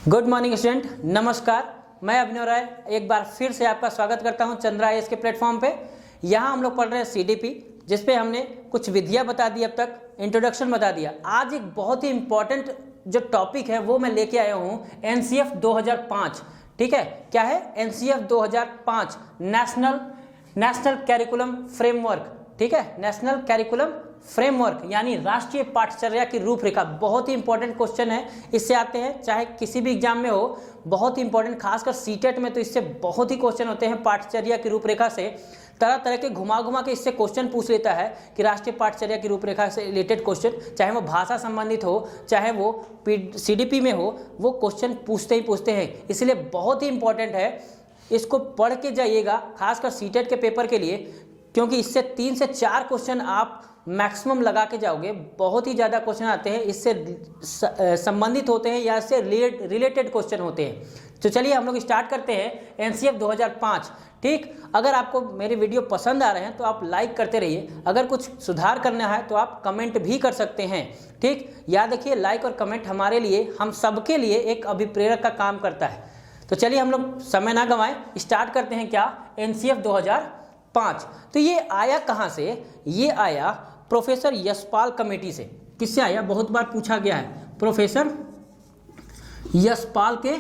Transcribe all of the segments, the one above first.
Good morning student, नमस्कार। मैं अभिनव राय एक बार फिर से आपका स्वागत करता हूं चंद्रा आईएएस के प्लेटफॉर्म पे। यहां हम लोग पढ़ रहे हैं सीडीपी, जिसपे हमने कुछ विधियां बता दी, अब तक इंट्रोडक्शन बता दिया। आज एक बहुत ही इंपॉर्टेंट जो टॉपिक है वो मैं लेके आया हूं, एनसीएफ 2005। ठीक है, क्या है? NCF 2005 national curriculum framework. ठीक है, नेशनल कैरिकुलम फ्रेमवर्क यानी राष्ट्रीय पाठचर्या की रूपरेखा। बहुत ही इंपॉर्टेंट क्वेश्चन है, इससे आते हैं चाहे किसी भी एग्जाम में हो। बहुत ही इंपॉर्टेंट, खासकर सीटेट में तो इससे बहुत ही क्वेश्चन होते हैं। पाठचर्या की रूपरेखा से तरह तरह के घुमा के इससे क्वेश्चन पूछ लेता है कि राष्ट्रीय पाठचर्या की रूपरेखा से रिलेटेड क्वेश्चन, चाहे वो भाषा संबंधित हो, चाहे वो सीडीपी में हो, वो क्वेश्चन पूछते ही पूछते हैं। इसलिए बहुत ही इंपॉर्टेंट है, इसको पढ़ के जाइएगा, खासकर सीटेट के पेपर के लिए, क्योंकि इससे 3 से 4 क्वेश्चन आप मैक्सिमम लगा के जाओगे। बहुत ही ज़्यादा क्वेश्चन आते हैं, इससे संबंधित होते हैं या इससे रिलेटेड क्वेश्चन होते हैं। तो चलिए हम लोग स्टार्ट करते हैं एनसीएफ 2005। ठीक, अगर आपको मेरे वीडियो पसंद आ रहे हैं तो आप लाइक करते रहिए। अगर कुछ सुधार करना है तो आप कमेंट भी कर सकते हैं। ठीक, याद रखिए, लाइक और कमेंट हमारे लिए, हम सबके लिए एक अभिप्रेरक का काम करता है। तो चलिए हम लोग समय ना गंवाएं, स्टार्ट करते हैं। क्या? एनसीएफ 2005। तो ये आया कहाँ से? ये आया प्रोफेसर यशपाल कमेटी से। किससे आया? बहुत बार पूछा गया है, प्रोफेसर यशपाल के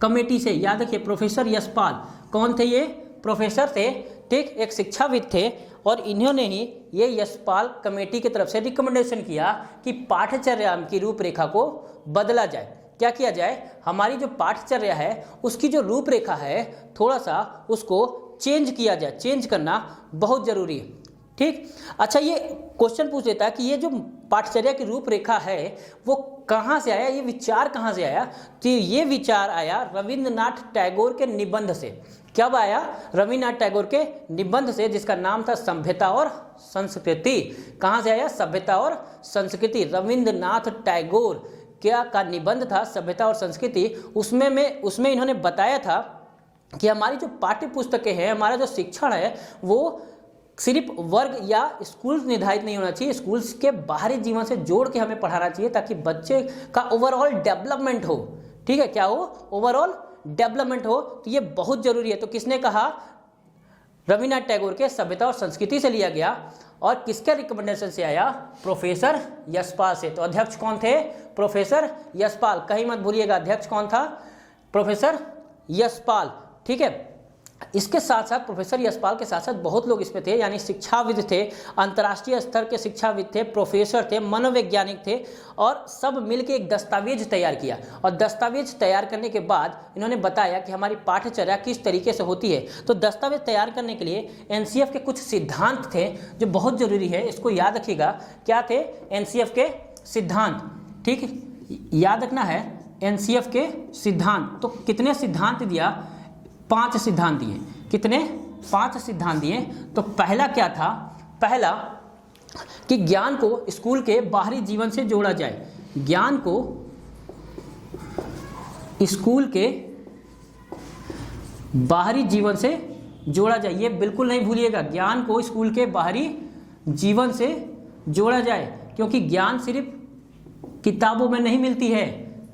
कमेटी से। याद रखिए, प्रोफेसर यशपाल कौन थे? ये प्रोफेसर थे, ठीक, एक शिक्षाविद थे, और इन्होंने ही ये यशपाल कमेटी की तरफ से रिकमेंडेशन किया कि पाठ्यचर्या की रूपरेखा को बदला जाए। क्या किया जाए? हमारी जो पाठ्यचर्या है उसकी जो रूपरेखा है, थोड़ा सा उसको चेंज किया जाए। चेंज करना बहुत जरूरी है। ठीक, अच्छा, ये क्वेश्चन पूछ लेता है कि ये जो पाठ्यचर्या की रूपरेखा है वो कहाँ से आया, ये विचार कहाँ से आया? तो ये विचार आया रविंद्रनाथ टैगोर के निबंध से। कब आया? रविंद्रनाथ टैगोर के निबंध से, जिसका नाम था सभ्यता और संस्कृति। कहाँ से आया? सभ्यता और संस्कृति। रविंद्रनाथ टैगोर क्या का निबंध था, सभ्यता और संस्कृति। उसमें इन्होंने बताया था कि हमारी जो पाठ्य पुस्तकें हैं, हमारा जो शिक्षण है, वो सिर्फ वर्ग या स्कूल निर्धारित नहीं होना चाहिए, स्कूल्स के बाहरी जीवन से जोड़ के हमें पढ़ाना चाहिए, ताकि बच्चे का ओवरऑल डेवलपमेंट हो। ठीक है, क्या हो? ओवरऑल डेवलपमेंट हो। तो ये बहुत जरूरी है। तो किसने कहा? रविन्द्रनाथ टैगोर के सभ्यता और संस्कृति से लिया गया। और किसके रिकमेंडेशन से आया? प्रोफेसर यशपाल से। तो अध्यक्ष कौन थे? प्रोफेसर यशपाल। कहीं मत भूलिएगा, अध्यक्ष कौन था? प्रोफेसर यशपाल। ठीक है, इसके साथ साथ प्रोफेसर यशपाल के साथ साथ बहुत लोग इसमें थे, यानी शिक्षाविद थे, अंतर्राष्ट्रीय स्तर के शिक्षाविद थे, प्रोफेसर थे, मनोवैज्ञानिक थे, और सब मिलकर एक दस्तावेज तैयार किया। और दस्तावेज तैयार करने के बाद इन्होंने बताया कि हमारी पाठ्यचर्या किस तरीके से होती है। तो दस्तावेज तैयार करने के लिए एनसीएफ के कुछ सिद्धांत थे जो बहुत जरूरी है, इसको याद रखिएगा। क्या थे? एनसीएफ के सिद्धांत। ठीक, याद रखना है एनसीएफ के सिद्धांत। तो कितने सिद्धांत दिया? 5 सिद्धांत दिए। कितने? 5 सिद्धांत दिए। तो पहला क्या था? पहला कि ज्ञान को स्कूल के बाहरी जीवन से जोड़ा जाए। ज्ञान को स्कूल के बाहरी जीवन से जोड़ा जाए। ये बिल्कुल नहीं भूलिएगा, ज्ञान को स्कूल के बाहरी जीवन से जोड़ा जाए, क्योंकि ज्ञान सिर्फ किताबों में नहीं मिलती है।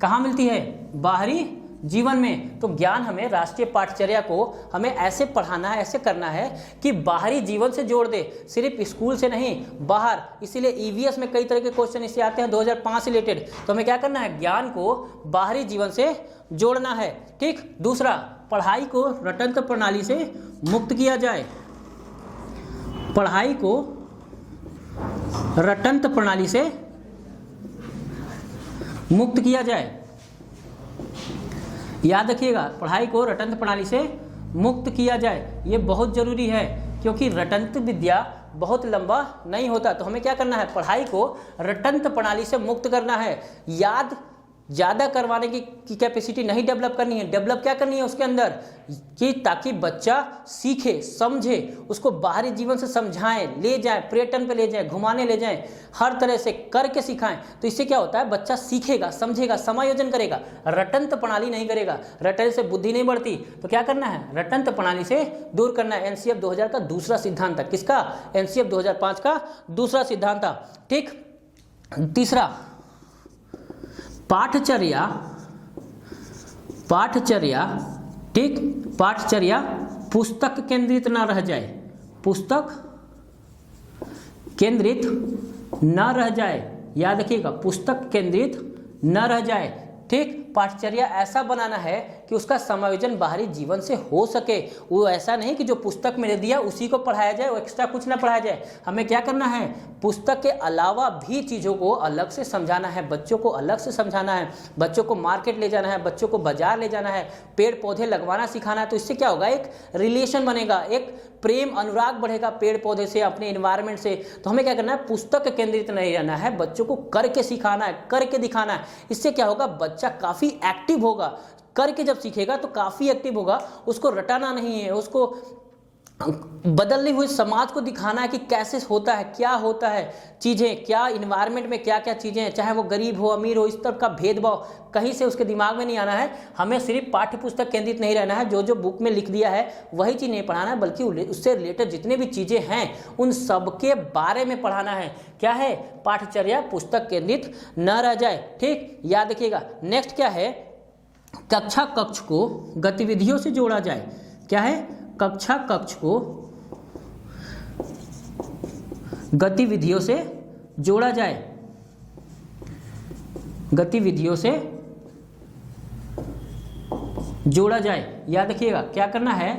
कहाँ मिलती है? बाहरी जीवन में। तो ज्ञान हमें, राष्ट्रीय पाठ्यचर्या को हमें ऐसे पढ़ाना है, ऐसे करना है कि बाहरी जीवन से जोड़ दे, सिर्फ स्कूल से नहीं, बाहर। इसीलिए ईवीएस में कई तरह के क्वेश्चन इससे आते हैं 2005 से रिलेटेड। तो हमें क्या करना है? ज्ञान को बाहरी जीवन से जोड़ना है। ठीक, दूसरा, पढ़ाई को रटंत्र प्रणाली से मुक्त किया जाए। पढ़ाई को रटंत्र प्रणाली से मुक्त किया जाए। याद रखिएगा, पढ़ाई को रटंत्र प्रणाली से मुक्त किया जाए। ये बहुत जरूरी है, क्योंकि रटंत्र विद्या बहुत लंबा नहीं होता। तो हमें क्या करना है? पढ़ाई को रटंत्र प्रणाली से मुक्त करना है। याद ज़्यादा करवाने की कैपेसिटी नहीं डेवलप करनी है। डेवलप क्या करनी है उसके अंदर? कि ताकि बच्चा सीखे, समझे, उसको बाहरी जीवन से समझाएं, ले जाएं, पर्यटन पे ले जाएं, घुमाने ले जाएं, हर तरह से करके सिखाएं। तो इससे क्या होता है? बच्चा सीखेगा, समझेगा, समायोजन करेगा, रटंत्र प्रणाली नहीं करेगा। रटने से बुद्धि नहीं बढ़ती। तो क्या करना है? रटंत्र प्रणाली से दूर करना है। एनसीएफ 2000 का दूसरा सिद्धांत था। किसका? एनसीएफ 2005 का दूसरा सिद्धांत था। ठीक, तीसरा, पाठचर्या पाठचर्या, ठीक, पाठचर्या पुस्तक केंद्रित ना रह जाए, पुस्तक केंद्रित न रह जाए, याद रखिएगा, पुस्तक केंद्रित न रह जाए, ठीक। पाठचर्या ऐसा बनाना है कि उसका समायोजन बाहरी जीवन से हो सके। वो ऐसा नहीं कि जो पुस्तक में दे दिया उसी को पढ़ाया जाए, वो एक्स्ट्रा कुछ ना पढ़ाया जाए। हमें क्या करना है, पुस्तक के अलावा भी चीज़ों को अलग से समझाना है, बच्चों को अलग से समझाना है, बच्चों को मार्केट ले जाना है, बच्चों को बाजार ले जाना है, पेड़ पौधे लगवाना सिखाना है। तो इससे क्या होगा, एक रिलेशन बनेगा, एक प्रेम अनुराग बढ़ेगा पेड़ पौधे से, अपने इन्वायरमेंट से। तो हमें क्या करना है, पुस्तक केंद्रित नहीं रहना है, बच्चों को करके सिखाना है, करके दिखाना है। इससे क्या होगा, बच्चा काफ़ी एक्टिव होगा, करके जब सीखेगा तो काफ़ी एक्टिव होगा। उसको रटाना नहीं है, उसको बदलने हुए समाज को दिखाना है कि कैसे होता है, क्या होता है चीज़ें, क्या इन्वायरमेंट में क्या क्या चीज़ें हैं, चाहे वो गरीब हो अमीर हो, इस तरह का भेदभाव कहीं से उसके दिमाग में नहीं आना है। हमें सिर्फ पाठ्य पुस्तक केंद्रित नहीं रहना है, जो जो बुक में लिख दिया है वही चीज़ नहीं पढ़ाना है, बल्कि उससे रिलेटेड जितने भी चीज़ें हैं उन सब के बारे में पढ़ाना है। क्या है, पाठचर्या पुस्तक केंद्रित न रह जाए, ठीक, याद रखिएगा। नेक्स्ट क्या है, कक्षा कक्ष को गतिविधियों से जोड़ा जाए। क्या है, कक्षा कक्ष को गतिविधियों से जोड़ा जाए, गतिविधियों से जोड़ा जाए। याद रखिएगा, क्या करना है,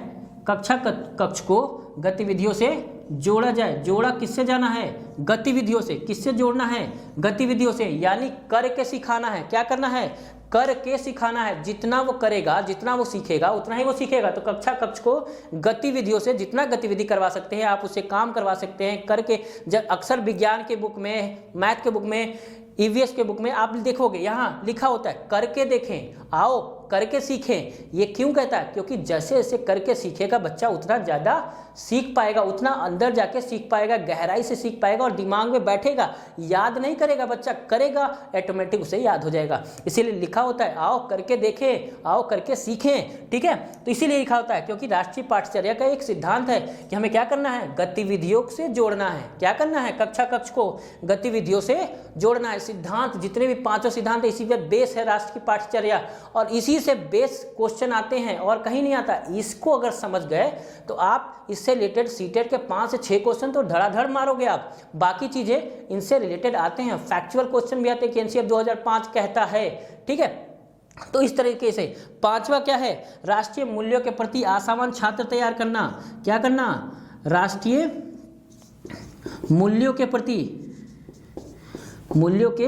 कक्षा कक्ष को गतिविधियों से जोड़ा जाए। जोड़ा किससे जाना है, गतिविधियों से। किससे जोड़ना है, गतिविधियों से, यानी करके सिखाना है। क्या करना है, करके सिखाना है। जितना वो करेगा, जितना वो सीखेगा, उतना ही वो सीखेगा। तो कक्षा कक्ष को गतिविधियों से, जितना गतिविधि करवा सकते हैं आप, उससे काम करवा सकते हैं करके। जब अक्सर विज्ञान के बुक में, मैथ के बुक में, ईवीएस के बुक में आप देखोगे यहाँ लिखा होता है करके देखें, आओ करके सीखें। ये क्यों कहता है, क्योंकि जैसे जैसे करके सीखेगा बच्चा उतना ज़्यादा सीख पाएगा, उतना अंदर जाके सीख पाएगा, गहराई से सीख पाएगा और दिमाग में बैठेगा। याद नहीं करेगा बच्चा, करेगा ऑटोमेटिक उसे याद हो जाएगा। इसीलिए लिखा होता है आओ करके देखें, आओ करके सीखें, ठीक है। तो इसीलिए लिखा होता है, क्योंकि राष्ट्रीय पाठचर्या का एक सिद्धांत है कि हमें क्या करना है, गतिविधियों से जोड़ना है। क्या करना है, कक्षा कक्ष को गतिविधियों से जोड़ना है। सिद्धांत, जितने भी पांचों सिद्धांत, इसी पे बेस है राष्ट्र की पाठचर्या, और इसी से बेस क्वेश्चन आते हैं और कहीं नहीं आता। इसको अगर समझ गए तो आप इससे रिलेटेड सीटेट के 5 से 6 क्वेश्चन तो धड़ाधड़ मारोगे आप। बाकी चीजें इनसे रिलेटेड आते हैं, फैक्चुअल क्वेश्चन भी आते हैं कि एनसीएफ 2005 कहता है, ठीक है। तो इस तरीके से पांचवा क्या है, राष्ट्रीय मूल्यों के प्रति आशावान छात्र तैयार करना। क्या करना, राष्ट्रीय मूल्यों के प्रति, मूल्यों के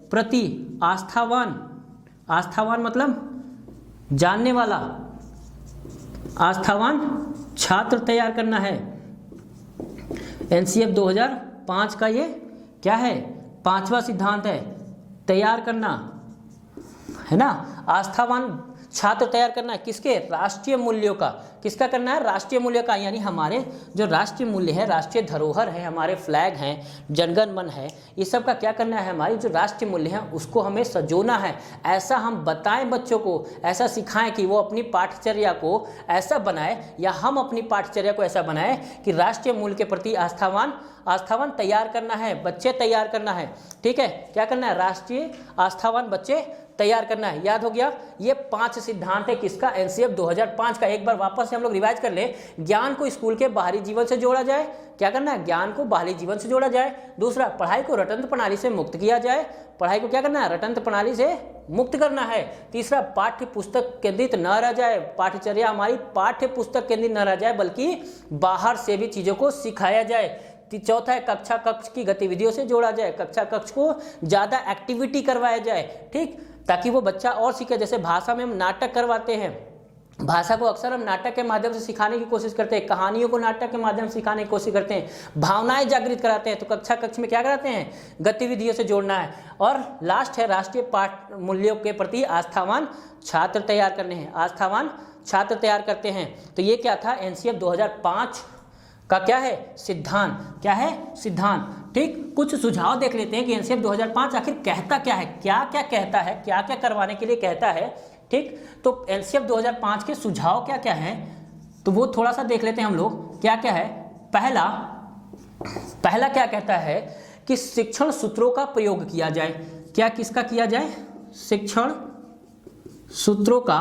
प्रति आस्थावान, आस्थावान मतलब जानने वाला, आस्थावान छात्र तैयार करना है। एनसीएफ 2005 का ये क्या है, पांचवा सिद्धांत है, तैयार करना, है ना। आस्थावान छात्र तैयार करना है किसके, राष्ट्रीय मूल्यों का। किसका करना है, राष्ट्रीय मूल्य का, यानी हमारे जो राष्ट्रीय मूल्य है, राष्ट्रीय धरोहर है, हमारे फ्लैग हैं, जनगण मन है, ये सब का क्या करना है, हमारी जो राष्ट्रीय मूल्य है उसको हमें सजोना है। ऐसा हम बताएं बच्चों को, ऐसा सिखाएं कि वो अपनी पाठचर्या को ऐसा बनाए, या हम अपनी पाठचर्या को ऐसा बनाएं कि राष्ट्रीय मूल्य के प्रति आस्थावान तैयार करना है, बच्चे तैयार करना है, ठीक है। क्या करना है, राष्ट्रीय आस्थावान बच्चे तैयार करना है। याद हो गया, ये 5 सिद्धांत है किसका, एनसीएफ 2005 का। एक बार वापस से हम लोग रिवाइज कर ले। ज्ञान को स्कूल के बाहरी जीवन से जोड़ा जाए। क्या करना है, ज्ञान को बाहरी जीवन से जोड़ा जाए। दूसरा, पढ़ाई को रटंत्र प्रणाली से मुक्त किया जाए। पढ़ाई को क्या करना है, रटंत्र प्रणाली से मुक्त करना है। तीसरा, पाठ्य पुस्तक केंद्रित न रह जाए, पाठचर्या हमारी पाठ्य पुस्तक केंद्रित न रह जाए, बल्कि बाहर से भी चीजों को सिखाया जाए। चौथा है, कक्षा कक्ष की गतिविधियों से जोड़ा जाए, कक्षा कक्ष को ज्यादा एक्टिविटी करवाया जाए, ठीक, ताकि वो बच्चा और सीखे। जैसे भाषा में हम नाटक करवाते हैं, भाषा को अक्सर हम नाटक के माध्यम से सिखाने की कोशिश करते हैं, कहानियों को नाटक के माध्यम से सिखाने की कोशिश करते हैं, भावनाएं जागृत कराते हैं। तो कक्षा कक्ष में क्या कराते हैं, गतिविधियों से जोड़ना है। और लास्ट है, राष्ट्रीय पाठ मूल्यों के प्रति आस्थावान छात्र तैयार करने हैं, आस्थावान छात्र तैयार करते हैं। तो ये क्या था, एनसीएफ 2005 का क्या है, सिद्धांत। क्या है, सिद्धांत, ठीक। कुछ सुझाव देख लेते हैं कि एनसीएफ 2005 आखिर कहता क्या है, क्या क्या कहता है, क्या क्या करवाने के लिए कहता है, ठीक। तो एनसीएफ 2005 के सुझाव क्या क्या हैं, तो वो थोड़ा सा देख लेते हैं हम लोग। क्या क्या है, पहला क्या कहता है कि शिक्षण सूत्रों का प्रयोग किया जाए। क्या, किसका किया जाए, शिक्षण सूत्रों का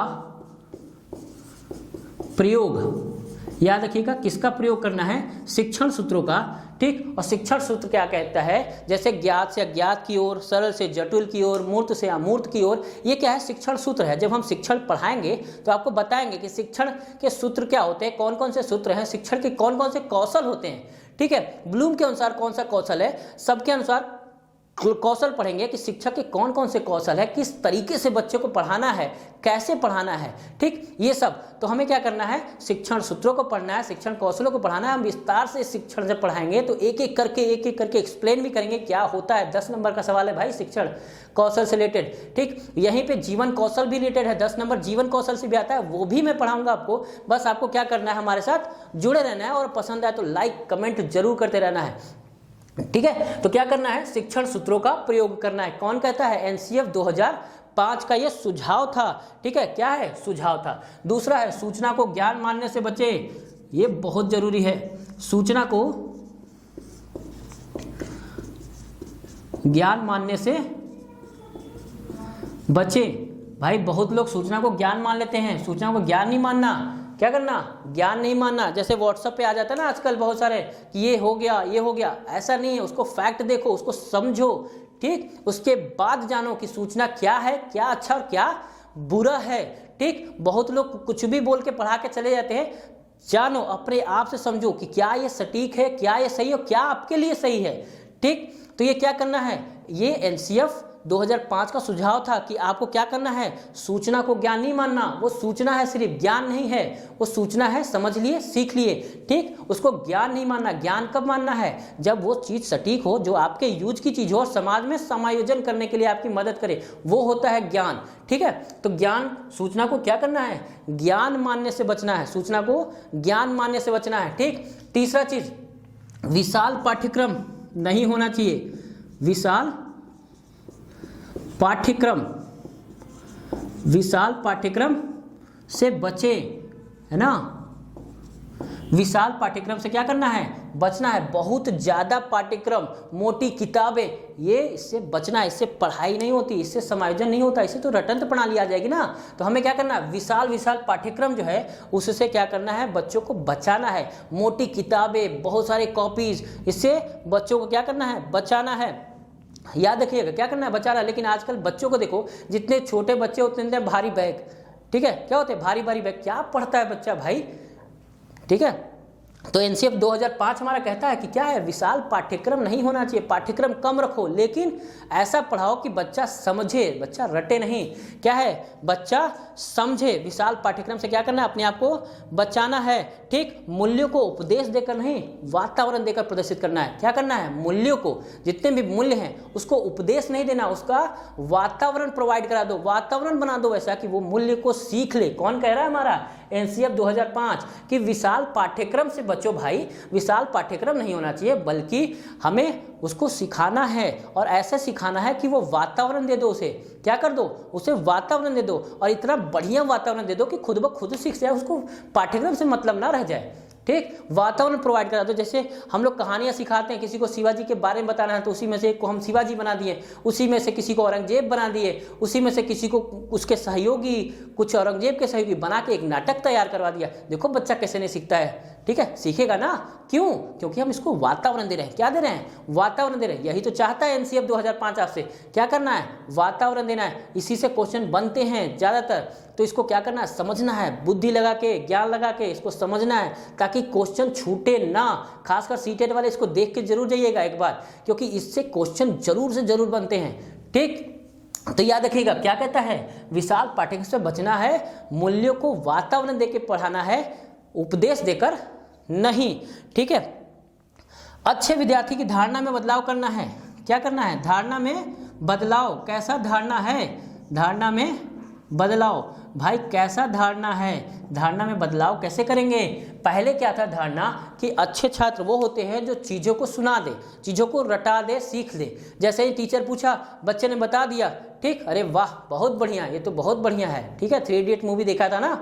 प्रयोग, याद रखिएगा किसका प्रयोग करना है, शिक्षण सूत्रों का, ठीक। और शिक्षण सूत्र क्या कहता है, जैसे ज्ञात से अज्ञात की ओर, सरल से जटिल की ओर, मूर्त से अमूर्त की ओर, ये क्या है, शिक्षण सूत्र है। जब हम शिक्षण पढ़ाएंगे तो आपको बताएंगे कि शिक्षण के सूत्र क्या होते हैं, कौन कौन से सूत्र हैं, शिक्षण के कौन कौन से कौशल होते हैं, ठीक है। ब्लूम के अनुसार कौन सा कौशल है, सबके अनुसार कौशल पढ़ेंगे कि शिक्षक के कौन कौन से कौशल है, किस तरीके से बच्चे को पढ़ाना है, कैसे पढ़ाना है, ठीक। ये सब तो हमें क्या करना है, शिक्षण सूत्रों को पढ़ना है, शिक्षण कौशलों को पढ़ाना है। हम विस्तार से शिक्षण जब पढ़ाएंगे तो एक एक करके एक्सप्लेन भी करेंगे क्या होता है। 10 नंबर का सवाल है भाई शिक्षण कौशल से रिलेटेड, ठीक। यहीं पे जीवन कौशल भी रिलेटेड है, 10 नंबर जीवन कौशल से भी आता है, वो भी मैं पढ़ाऊंगा आपको। बस आपको क्या करना है, हमारे साथ जुड़े रहना है और पसंद आए तो लाइक कमेंट जरूर करते रहना है, ठीक है। तो क्या करना है, शिक्षण सूत्रों का प्रयोग करना है। कौन कहता है, एनसीएफ 2005 का ये सुझाव था, ठीक है। क्या है, सुझाव था। दूसरा है सूचना को ज्ञान मानने से बचे, ये बहुत जरूरी है, सूचना को ज्ञान मानने से बचे। भाई बहुत लोग सूचना को ज्ञान मान लेते हैं, सूचना को ज्ञान नहीं मानना। क्या करना, ज्ञान नहीं मानना। जैसे व्हाट्सएप पे आ जाता है ना आजकल बहुत सारे कि ये हो गया, ये हो गया, ऐसा नहीं है। उसको फैक्ट देखो, उसको समझो, ठीक। उसके बाद जानो कि सूचना क्या है, क्या अच्छा और क्या बुरा है, ठीक। बहुत लोग कुछ भी बोल के पढ़ा के चले जाते हैं, जानो अपने आप से समझो कि क्या ये सटीक है, क्या ये सही है, क्या आपके लिए सही है, ठीक। तो ये क्या करना है, ये एनसीएफ 2005 का सुझाव था कि आपको क्या करना है, सूचना को ज्ञान नहीं मानना। वो सूचना है, सिर्फ ज्ञान नहीं है, वो सूचना है, समझ लिए, सीख लिए, ठीक। उसको ज्ञान नहीं मानना। ज्ञान कब मानना है, जब वो चीज सटीक हो, जो आपके यूज की चीज हो और समाज में समायोजन करने के लिए आपकी मदद करे, वो होता है ज्ञान, ठीक है। तो ज्ञान, सूचना को क्या करना है, ज्ञान मानने से बचना है, सूचना को ज्ञान मानने से बचना है, ठीक। तीसरा चीज, विशाल पाठ्यक्रम नहीं होना चाहिए, विशाल पाठ्यक्रम, विशाल पाठ्यक्रम से बचे, है ना। विशाल पाठ्यक्रम से क्या करना है, बचना है। बहुत ज्यादा पाठ्यक्रम, मोटी किताबें, ये इससे बचना है। इससे पढ़ाई नहीं होती, इससे समायोजन नहीं होता, इससे तो रटंत प्रणाली आ जाएगी ना। तो हमें क्या करना है, विशाल पाठ्यक्रम जो है उससे क्या करना है, बच्चों को बचाना है। मोटी किताबें, बहुत सारे कॉपीज, इससे बच्चों को क्या करना है, बचाना है। याद रखिएगा क्या करना है, बचाना। लेकिन आजकल बच्चों को देखो, जितने छोटे बच्चे उतने भारी बैग, ठीक है। क्या होते हैं, भारी भारी बैग, क्या पढ़ता है बच्चा भाई, ठीक है। तो एनसीएफ 2005 हमारा कहता है कि क्या है, विशाल पाठ्यक्रम नहीं होना चाहिए, पाठ्यक्रम कम रखो, लेकिन ऐसा पढ़ाओ कि बच्चा समझे, बच्चा रटे नहीं। क्या है, बच्चा समझे। विशाल पाठ्यक्रम से क्या करना है, अपने आप को बचाना है, ठीक। मूल्यों को उपदेश देकर नहीं, वातावरण देकर प्रदर्शित करना है। क्या करना है, मूल्यों को, जितने भी मूल्य हैं उसको उपदेश नहीं देना, उसका वातावरण प्रोवाइड करा दो, वातावरण बना दो ऐसा कि वो मूल्य को सीख ले। कौन कह रहा है, हमारा एनसीएफ 2005 कि विशाल पाठ्यक्रम से बचो भाई। विशाल पाठ्यक्रम नहीं होना चाहिए, बल्कि हमें उसको सिखाना है, और ऐसे सिखाना है कि वो वातावरण दे दो, उसे क्या कर दो, उसे वातावरण दे दो, और इतना बढ़िया वातावरण दे दो कि खुद ब खुद सीख जाए, उसको पाठ्यक्रम से मतलब ना रह जाए, ठीक। वातावरण प्रोवाइड करा दो। जैसे हम लोग कहानियां सिखाते हैं, किसी को शिवाजी के बारे में बताना है तो उसी में से एक को हम शिवाजी बना दिए, उसी में से किसी को औरंगजेब बना दिए, उसी में से किसी को उसके सहयोगी, कुछ औरंगजेब के सहयोगी बना के एक नाटक तैयार करवा दिया। देखो बच्चा कैसे नहीं सीखता है, ठीक है, सीखेगा ना। क्यों, क्योंकि हम इसको वातावरण दे रहे हैं। क्या दे रहे हैं, वातावरण दे रहे हैं। यही तो चाहता है एनसीएफ 2005 आपसे, क्या करना है, वातावरण देना है। इसी से क्वेश्चन बनते हैं ज्यादातर, तो इसको क्या करना है, समझना है, बुद्धि लगा के, ज्ञान लगा के इसको समझना है, ताकि क्वेश्चन छूटे ना। खासकर सीटेट वाले इसको देख के जरूर जाइएगा एक बार, क्योंकि इससे क्वेश्चन जरूर से जरूर बनते हैं, ठीक। तो याद रखिएगा क्या कहता है, विशाल पाठ्यक्रम से बचना है, मूल्यों को वातावरण देकर पढ़ाना है, उपदेश देकर नहीं, ठीक है। अच्छे विद्यार्थी की धारणा में बदलाव करना है। क्या करना है, धारणा में बदलाव। कैसा धारणा है, धारणा में बदलाव। भाई कैसा धारणा है, धारणा में बदलाव कैसे करेंगे। पहले क्या था धारणा कि अच्छे छात्र वो होते हैं जो चीज़ों को सुना दे, चीज़ों को रटा दे, सीख ले। जैसे ही टीचर पूछा, बच्चे ने बता दिया, ठीक, अरे वाह बहुत बढ़िया, ये तो बहुत बढ़िया है, ठीक है। 3 इडियट मूवी देखा था ना,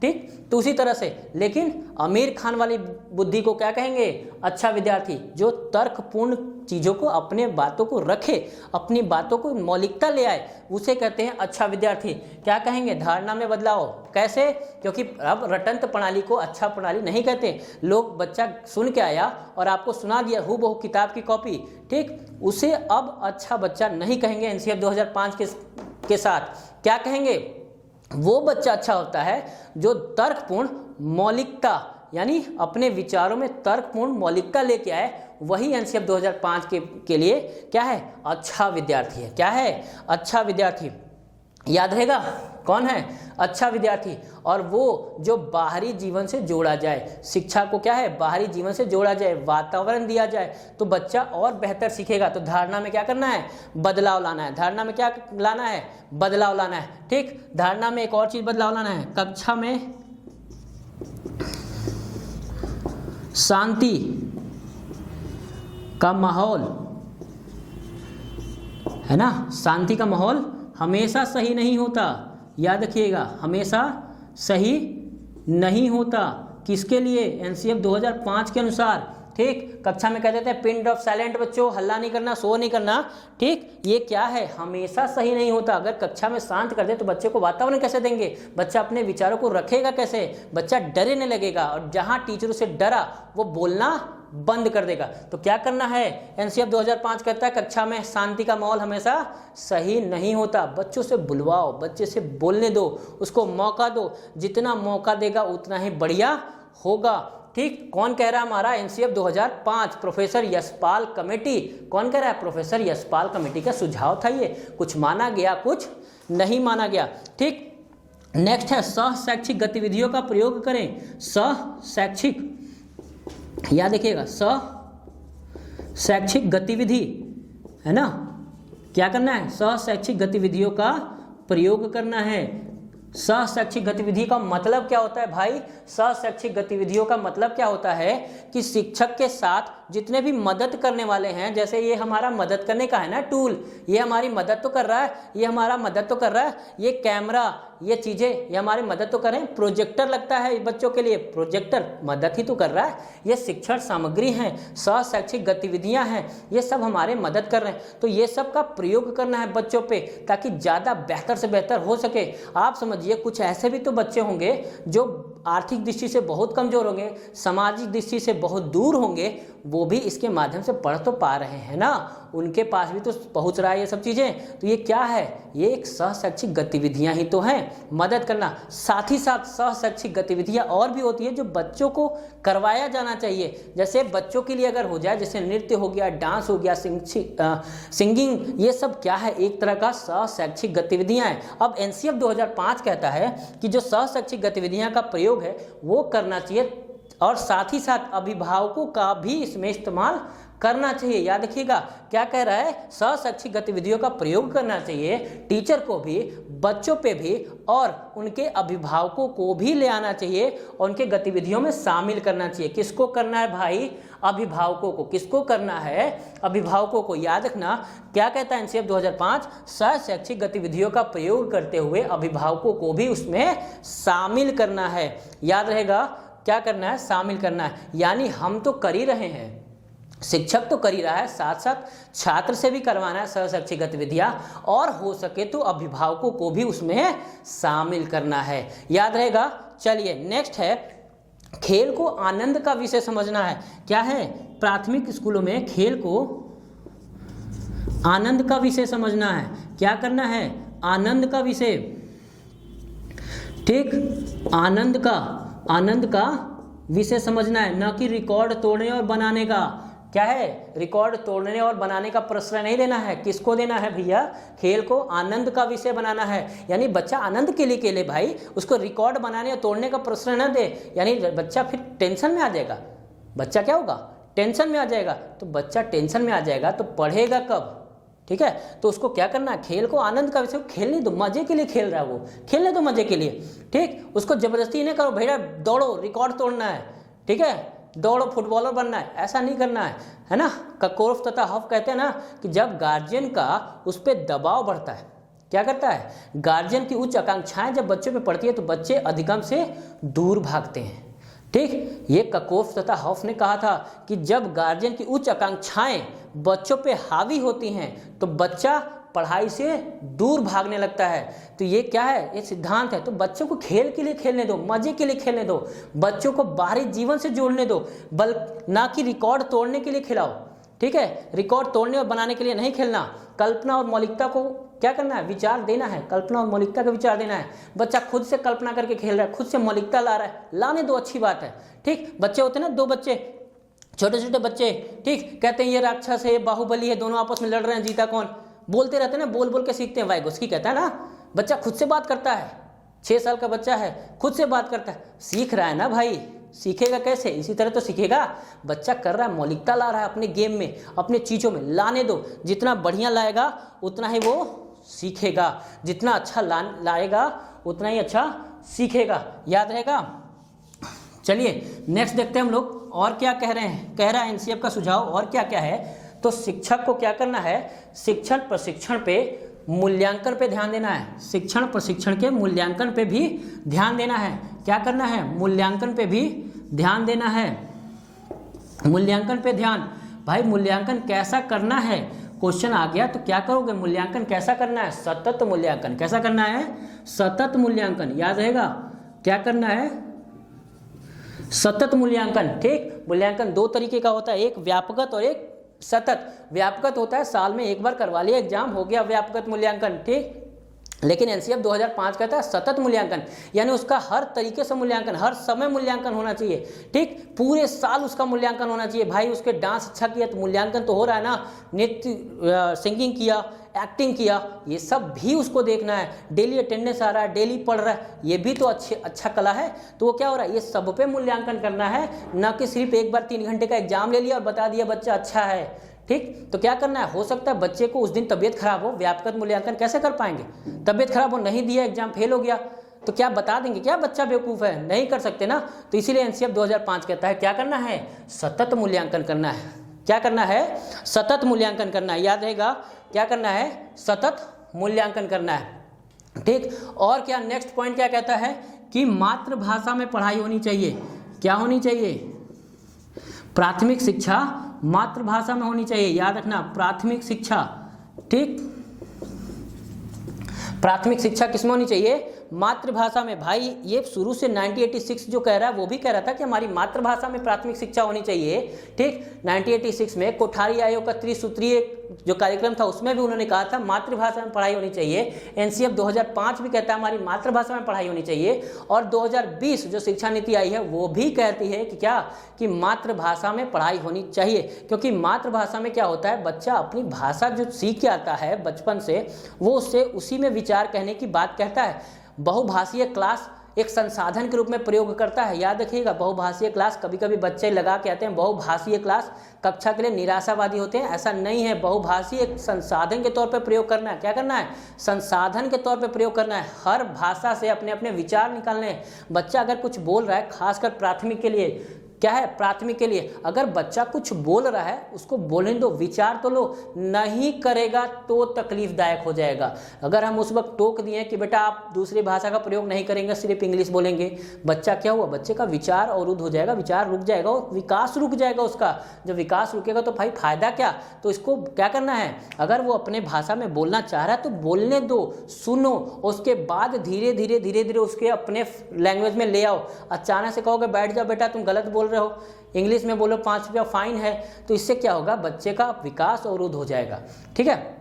ठीक। तो उसी तरह से, लेकिन आमिर खान वाली बुद्धि को क्या कहेंगे? अच्छा विद्यार्थी। जो तर्कपूर्ण चीज़ों को, अपने बातों को रखे, अपनी बातों को मौलिकता ले आए, उसे कहते हैं अच्छा विद्यार्थी। क्या कहेंगे? धारणा में बदलाव। कैसे? क्योंकि अब रटंत प्रणाली को अच्छा प्रणाली नहीं कहते। लोग, बच्चा सुन के आया और आपको सुना दिया हूबहू किताब की कॉपी, ठीक, उसे अब अच्छा बच्चा नहीं कहेंगे। एनसीएफ 2005 के साथ क्या कहेंगे? वो बच्चा अच्छा होता है जो तर्कपूर्ण मौलिकता, यानी अपने विचारों में तर्कपूर्ण मौलिकता लेके आए, वही एनसीएफ 2005 के लिए क्या है? अच्छा विद्यार्थी है। क्या है? अच्छा विद्यार्थी। याद रहेगा कौन है अच्छा विद्यार्थी? और वो जो बाहरी जीवन से जोड़ा जाए, शिक्षा को क्या है? बाहरी जीवन से जोड़ा जाए, वातावरण दिया जाए, तो बच्चा और बेहतर सीखेगा। तो धारणा में क्या करना है? बदलाव लाना है। धारणा में क्या लाना है? बदलाव लाना है, ठीक। धारणा में एक और चीज बदलाव लाना है, कक्षा में शांति का माहौल, है ना। शांति का माहौल हमेशा सही नहीं होता, याद रखिएगा, हमेशा सही नहीं होता। किसके लिए? एनसीएफ 2005 के अनुसार, ठीक। कक्षा में कह देते हैं पिन ड्रॉप साइलेंट, बच्चों हल्ला नहीं करना, शोर नहीं करना, ठीक। ये क्या है? हमेशा सही नहीं होता। अगर कक्षा में शांत कर दे तो बच्चे को वातावरण कैसे देंगे? बच्चा अपने विचारों को रखेगा कैसे? बच्चा डरने लगेगा, और जहां टीचरों से डरा वो बोलना बंद कर देगा। तो क्या करना है? एनसीएफ 2005 कहता है कक्षा में शांति का माहौल हमेशा सही नहीं होता। बच्चों से बुलवाओ, बच्चे से बोलने दो, उसको मौका दो। जितना मौका देगा उतना ही बढ़िया होगा, ठीक। कौन कह रहा है? हमारा एनसीएफ 2005 प्रोफेसर यशपाल कमेटी। कौन कह रहा है? प्रोफेसर यशपाल कमेटी का सुझाव था ये। कुछ माना गया, कुछ नहीं माना गया, ठीक। नेक्स्ट है सह शैक्षिक गतिविधियों का प्रयोग करें। सह शैक्षिक, याद देखिएगा, सह शैक्षिक गतिविधि, है ना। क्या करना है? सह शैक्षिक गतिविधियों का प्रयोग करना है। सह शैक्षिक गतिविधि का मतलब क्या होता है भाई? सह शैक्षिक गतिविधियों का मतलब क्या होता है कि शिक्षक के साथ जितने भी मदद करने वाले हैं, जैसे ये हमारा मदद करने का है ना टूल, ये हमारी मदद तो कर रहा है, ये हमारा मदद तो कर रहा है, ये कैमरा, ये चीज़ें, ये हमारी मदद तो करें। प्रोजेक्टर लगता है बच्चों के लिए, प्रोजेक्टर मदद ही तो कर रहा है। ये शिक्षण सामग्री हैं, सह शैक्षिक गतिविधियां हैं, ये सब हमारे मदद कर रहे हैं। तो ये सब का प्रयोग करना है बच्चों पे, ताकि ज़्यादा बेहतर से बेहतर हो सके। आप समझिए कुछ ऐसे भी तो बच्चे होंगे जो आर्थिक दृष्टि से बहुत कमजोर होंगे, सामाजिक दृष्टि से बहुत दूर होंगे, वो भी इसके माध्यम से पढ़ तो पा रहे हैं ना, उनके पास भी तो पहुंच रहा है ये सब चीज़ें। तो ये क्या है? ये एक सह शैक्षिक गतिविधियां ही तो हैं, मदद करना। साथ ही साथ सह शैक्षिक गतिविधियां और भी होती है जो बच्चों को करवाया जाना चाहिए। जैसे बच्चों के लिए अगर हो जाए, जैसे नृत्य हो गया, डांस हो गया, सिंगिंग, ये सब क्या है? एक तरह का सह शैक्षिक गतिविधियां हैं। अब एनसीएफ 2005 कहता है कि जो सह शैक्षिक गतिविधियां का प्रयोग है वो करना चाहिए, और साथ ही साथ अभिभावकों का भी इसमें इस्तेमाल करना चाहिए। याद रखिएगा क्या कह रहा है? सह शैक्षिक गतिविधियों का प्रयोग करना चाहिए, टीचर को भी, बच्चों पे भी, और उनके अभिभावकों को भी ले आना चाहिए और उनके गतिविधियों में शामिल करना चाहिए। किसको करना है भाई? अभिभावकों को। किसको करना है? अभिभावकों को। याद रखना क्या कहता है एनसीएफ 2005? सह शैक्षिक गतिविधियों का प्रयोग करते हुए अभिभावकों को भी उसमें शामिल करना है। याद रहेगा क्या करना है? शामिल करना है। यानी हम तो कर ही रहे हैं, शिक्षक तो कर ही रहा है, साथ साथ छात्र से भी करवाना है सह शैक्षिक गतिविधियां, और हो सके तो अभिभावकों को भी उसमें शामिल करना है। याद रहेगा। चलिए नेक्स्ट है, खेल को आनंद का विषय समझना है। क्या है? प्राथमिक स्कूलों में खेल को आनंद का विषय समझना है। क्या करना है? आनंद का विषय, ठीक। आनंद का विषय समझना है, न कि रिकॉर्ड तोड़ने और बनाने का। क्या है? रिकॉर्ड तोड़ने और बनाने का प्रश्रय नहीं देना है। किसको देना है भैया? खेल को आनंद का विषय बनाना है। यानी बच्चा आनंद के लिए खेले भाई, उसको रिकॉर्ड बनाने और तोड़ने का प्रश्रय न दे, यानी बच्चा फिर टेंशन में आ जाएगा। बच्चा क्या होगा? टेंशन में आ जाएगा। तो बच्चा टेंशन में आ जाएगा तो पढ़ेगा कब? ठीक है। तो उसको क्या करना है? खेल को आनंद का विषय, खेलने दो, मजे के लिए खेल रहा है वो, खेलने दो मजे के लिए, ठीक। उसको जबरदस्ती नहीं करो, भैया दौड़ो रिकॉर्ड तोड़ना है, ठीक है, दौड़ो फुटबॉलर बनना है, ऐसा नहीं करना है ना। ककोरफ तथा हफ कहते हैं ना कि जब गार्जियन का उस पर दबाव बढ़ता है, क्या करता है, गार्जियन की उच्च आकांक्षाएं जब बच्चों पे पड़ती है तो बच्चे अधिगम से दूर भागते हैं। ठीक, ये ककोफ तथा हॉफ ने कहा था कि जब गार्जियन की उच्च आकांक्षाएं बच्चों पे हावी होती हैं तो बच्चा पढ़ाई से दूर भागने लगता है। तो ये क्या है, ये सिद्धांत है। तो बच्चों को खेल के लिए खेलने दो, मजे के लिए खेलने दो, बच्चों को बाहरी जीवन से जोड़ने दो, ना कि रिकॉर्ड तोड़ने के लिए खिलाओ। ठीक है, रिकॉर्ड तोड़ने और बनाने के लिए नहीं खेलना। कल्पना और मौलिकता को क्या करना है, विचार देना है, कल्पना और मौलिकता का विचार देना है। बच्चा खुद से कल्पना करके खेल रहा है, खुद से मौलिकता ला रहा है, लाने दो, अच्छी बात है। ठीक, बच्चे होते हैं ना, 2 बच्चे, छोटे छोटे बच्चे, ठीक, कहते हैं ये राक्षस है, बाहुबली है, दोनों आपस में लड़ रहे हैं, जीता कौन, बोलते रहते हैं ना, बोल बोल के सीखते हैं। वाइगोस्की कहता है ना, बच्चा खुद से बात करता है, 6 साल का बच्चा है, खुद से बात करता है, सीख रहा है ना भाई, सीखेगा कैसे, इसी तरह तो सीखेगा। बच्चा कर रहा है, मौलिकता ला रहा है अपने गेम में, अपने चीज़ों में, लाने दो। जितना बढ़िया लाएगा उतना ही वो सीखेगा, जितना अच्छा लाएगा उतना ही अच्छा सीखेगा। याद रहेगा। चलिए नेक्स्ट देखते हैं हम लोग और क्या कह रहे हैं। कह रहा है एनसीएफ का सुझाव और क्या क्या है। तो शिक्षक को क्या करना है, शिक्षण प्रशिक्षण पे, मूल्यांकन पे ध्यान देना है। शिक्षण प्रशिक्षण के मूल्यांकन पे भी ध्यान देना है। क्या करना है, मूल्यांकन पे भी ध्यान देना है। मूल्यांकन पे ध्यान, भाई मूल्यांकन कैसा करना है, क्वेश्चन आ गया तो क्या करोगे, मूल्यांकन कैसा करना है, सतत मूल्यांकन। कैसा करना है, सतत मूल्यांकन। याद रहेगा, क्या करना है, सतत मूल्यांकन। ठीक, मूल्यांकन 2 तरीके का होता है, एक व्यापकगत और एक सतत। व्यापकगत होता है साल में एक बार करवा लिया एग्जाम, हो गया व्यापकगत मूल्यांकन। ठीक, लेकिन एनसीएफ 2005 कहता है सतत मूल्यांकन, यानी उसका हर तरीके से मूल्यांकन, हर समय मूल्यांकन होना चाहिए। ठीक, पूरे साल उसका मूल्यांकन होना चाहिए। भाई उसके डांस अच्छा किया तो मूल्यांकन तो हो रहा है ना, नृत्य सिंगिंग किया, एक्टिंग किया, ये सब भी उसको देखना है। डेली अटेंडेंस आ रहा है, डेली पढ़ रहा है, ये भी तो अच्छा कला है। तो वो क्या हो रहा है, ये सब पे मूल्यांकन करना है, ना कि सिर्फ एक बार 3 घंटे का एग्जाम ले लिया और बता दिया बच्चा अच्छा है। ठीक, तो क्या करना है, हो सकता है बच्चे को उस दिन तबीयत खराब हो, व्यापकगत मूल्यांकन कैसे कर पाएंगे, तबीयत खराब हो, नहीं दिया एग्जाम, फेल हो गया, तो क्या बता देंगे क्या बच्चा बेवकूफ़ है, नहीं कर सकते ना। तो इसीलिए एनसीएफ 2005 कहता है क्या करना है, सतत मूल्यांकन करना है। क्या करना है, सतत मूल्यांकन करना है। याद रहेगा, क्या करना है, सतत मूल्यांकन करना है। ठीक, और क्या नेक्स्ट पॉइंट क्या कहता है कि मातृभाषा में पढ़ाई होनी चाहिए। क्या होनी चाहिए, प्राथमिक शिक्षा मातृभाषा में होनी चाहिए। याद रखना, प्राथमिक शिक्षा। ठीक, प्राथमिक शिक्षा किसमें होनी चाहिए, मातृभाषा में। भाई ये शुरू से 1986 जो कह रहा है वो भी कह रहा था कि हमारी मातृभाषा में प्राथमिक शिक्षा होनी चाहिए। ठीक, 1986 में कोठारी आयोग का त्रिसूत्रीय जो कार्यक्रम था उसमें भी उन्होंने कहा था मातृभाषा में पढ़ाई होनी चाहिए। एनसीएफ 2005 भी कहता है हमारी मातृभाषा में पढ़ाई होनी चाहिए। और 2020 जो शिक्षा नीति आई है वो भी कहती है कि क्या, कि मातृभाषा में पढ़ाई होनी चाहिए। क्योंकि मातृभाषा में क्या होता है, बच्चा अपनी भाषा जो सीख के आता है बचपन से, वो उससे उसी में विचार कहने की बात कहता है। बहुभाषीय क्लास एक संसाधन के रूप में प्रयोग करता है। याद रखिएगा, बहुभाषीय क्लास, कभी कभी बच्चे लगा के आते हैं बहुभाषीय क्लास, कक्षा के लिए निराशावादी होते हैं, ऐसा नहीं है। बहुभाषीय एक संसाधन के तौर पर प्रयोग करना है। क्या करना है, संसाधन के तौर पर प्रयोग करना है। हर भाषा से अपने अपने विचार निकालने हैं। बच्चा अगर कुछ बोल रहा है, खासकर प्राथमिक के लिए, क्या है, प्राथमिक के लिए, अगर बच्चा कुछ बोल रहा है उसको बोलने दो, विचार तो लो। नहीं करेगा तो तकलीफदायक हो जाएगा। अगर हम उस वक्त टोक दिए कि बेटा आप दूसरी भाषा का प्रयोग नहीं करेंगे, सिर्फ इंग्लिश बोलेंगे, बच्चा क्या हुआ, बच्चे का विचार अवरुद्ध हो जाएगा, विचार रुक जाएगा और विकास रुक जाएगा उसका। जब विकास रुकेगा तो भाई फायदा क्या। तो इसको क्या करना है, अगर वो अपने भाषा में बोलना चाह रहा है तो बोलने दो, सुनो, उसके बाद धीरे धीरे धीरे धीरे उसके अपने लैंग्वेज में ले आओ। अचानक से कहोगे बैठ जाओ बेटा तुम गलत बोल रहे हो, इंग्लिश में बोलो 5 रुपया फाइन है, तो इससे क्या होगा, बच्चे का विकास अवरुद्ध हो जाएगा। ठीक है,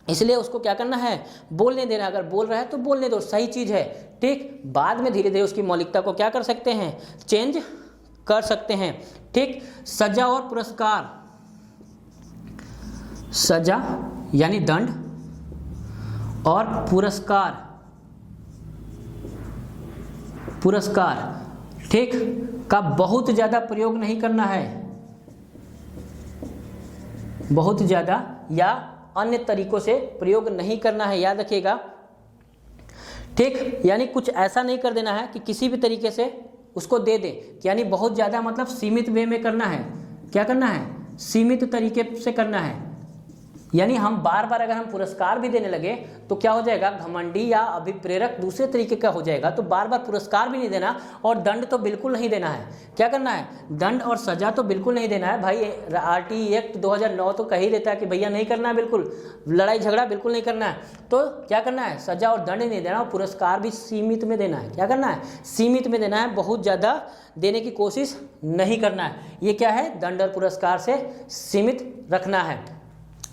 इसलिए उसको क्या करना है, बोलने देना। अगर बोल रहा है तो बोलने दो, सही चीज़ है। ठीक, बाद में धीरे धीरे उसकी मौलिकता को क्या कर सकते हैं, चेंज कर सकते हैं। ठीक, सजा और पुरस्कार। सजा यानी दंड और पुरस्कार, पुरस्कार ठीक का बहुत ज़्यादा प्रयोग नहीं करना है, बहुत ज़्यादा या अन्य तरीकों से प्रयोग नहीं करना है। याद रखिएगा, ठीक, यानी कुछ ऐसा नहीं कर देना है कि किसी भी तरीके से उसको दे दे, यानी बहुत ज़्यादा मतलब सीमित वे में करना है। क्या करना है, सीमित तरीके से करना है। यानी हम बार बार अगर हम पुरस्कार भी देने लगे तो क्या हो जाएगा, घमंडी या अभिप्रेरक दूसरे तरीके का हो जाएगा। तो बार बार पुरस्कार भी नहीं देना और दंड तो बिल्कुल नहीं देना है। क्या करना है, दंड और सजा तो बिल्कुल नहीं देना है भाई। RT एक्ट 2009 तो कह ही देता है कि भैया नहीं करना है, बिल्कुल लड़ाई झगड़ा बिल्कुल नहीं करना है। तो क्या करना है, सजा और दंड नहीं देना और पुरस्कार भी सीमित में देना है। क्या करना है, सीमित में देना है, बहुत ज़्यादा देने की कोशिश नहीं करना है। ये क्या है, दंड और पुरस्कार से सीमित रखना है।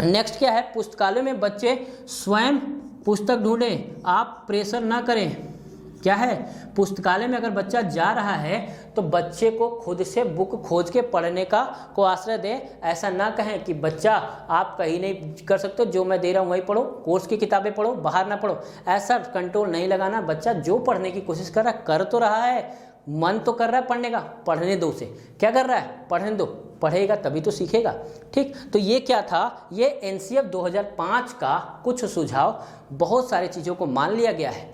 नेक्स्ट क्या है, पुस्तकालय में बच्चे स्वयं पुस्तक ढूंढें, आप प्रेशर ना करें। क्या है, पुस्तकालय में अगर बच्चा जा रहा है तो बच्चे को खुद से बुक खोज के पढ़ने को आश्रय दें। ऐसा ना कहें कि बच्चा आप कहीं नहीं कर सकते, जो मैं दे रहा हूँ वही पढ़ो, कोर्स की किताबें पढ़ो, बाहर ना पढ़ो। ऐसा कंट्रोल नहीं लगाना। बच्चा जो पढ़ने की कोशिश कर रहा है, कर तो रहा है, मन तो कर रहा है पढ़ने का, पढ़ने दो उसे। क्या कर रहा है, पढ़ने दो, पढ़ेगा तभी तो सीखेगा। ठीक, तो ये क्या था, ये NCF 2005 का कुछ सुझाव, बहुत सारी चीज़ों को मान लिया गया है।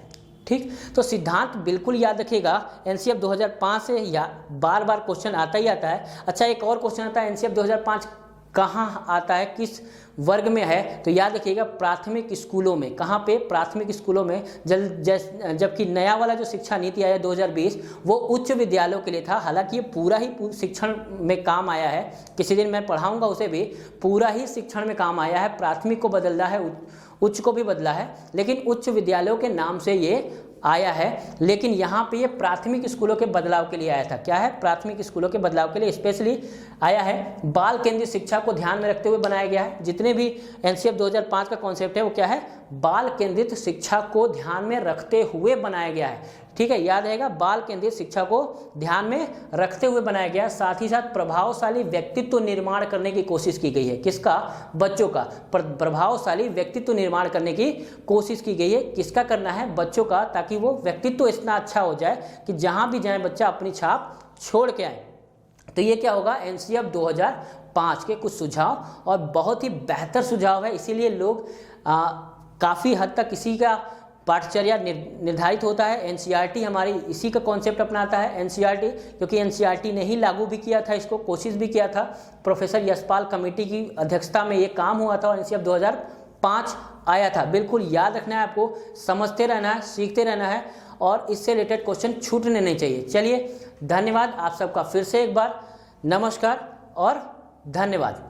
ठीक, तो सिद्धांत बिल्कुल याद रखिएगा। NCF 2005 से बार बार क्वेश्चन आता ही आता है। अच्छा, एक और क्वेश्चन आता है, NCF 2005 कहाँ आता है, किस वर्ग में है, तो याद रखिएगा प्राथमिक स्कूलों में। कहाँ पे, प्राथमिक स्कूलों में। जबकि नया वाला जो शिक्षा नीति आया 2020 वो उच्च विद्यालयों के लिए था। हालांकि ये पूरा ही शिक्षण में काम आया है, किसी दिन मैं पढ़ाऊंगा उसे भी, पूरा ही शिक्षण में काम आया है। प्राथमिक को बदला है, उच्च को भी बदला है, लेकिन उच्च विद्यालयों के नाम से ये आया है। लेकिन यहाँ पे ये प्राथमिक स्कूलों के बदलाव के लिए आया था। क्या है, प्राथमिक स्कूलों के बदलाव के लिए स्पेशली आया है। बाल केंद्रित शिक्षा को ध्यान में रखते हुए बनाया गया है। जितने भी NCF 2005 का कॉन्सेप्ट है वो क्या है, बाल केंद्रित शिक्षा को ध्यान में रखते हुए बनाया गया है। ठीक है, याद रहेगा, बाल केंद्रित शिक्षा को ध्यान में रखते हुए बनाया गया। साथ ही साथ प्रभावशाली व्यक्तित्व निर्माण करने की कोशिश की गई है। किसका, बच्चों का। प्रभावशाली व्यक्तित्व निर्माण करने की कोशिश की गई है। किसका करना है, बच्चों का, ताकि वो व्यक्तित्व इतना अच्छा हो जाए कि जहां भी जाए बच्चा अपनी छाप छोड़ के आए। तो ये क्या होगा, NCF 2005 के कुछ सुझाव, और बहुत ही बेहतर सुझाव है। इसीलिए लोग काफ़ी हद तक इसी का पाठचर्या निर्धारित होता है। NCERT हमारी इसी का कॉन्सेप्ट अपनाता है। NCERT, क्योंकि NCERT ने ही लागू भी किया था इसको, कोशिश भी किया था। प्रोफेसर यशपाल कमेटी की अध्यक्षता में ये काम हुआ था और NCF 2005 आया था। बिल्कुल याद रखना है आपको, समझते रहना है, सीखते रहना है, और इससे रिलेटेड क्वेश्चन छूटने नहीं चाहिए। चलिए, धन्यवाद आप सबका फिर से एक बार, नमस्कार और धन्यवाद।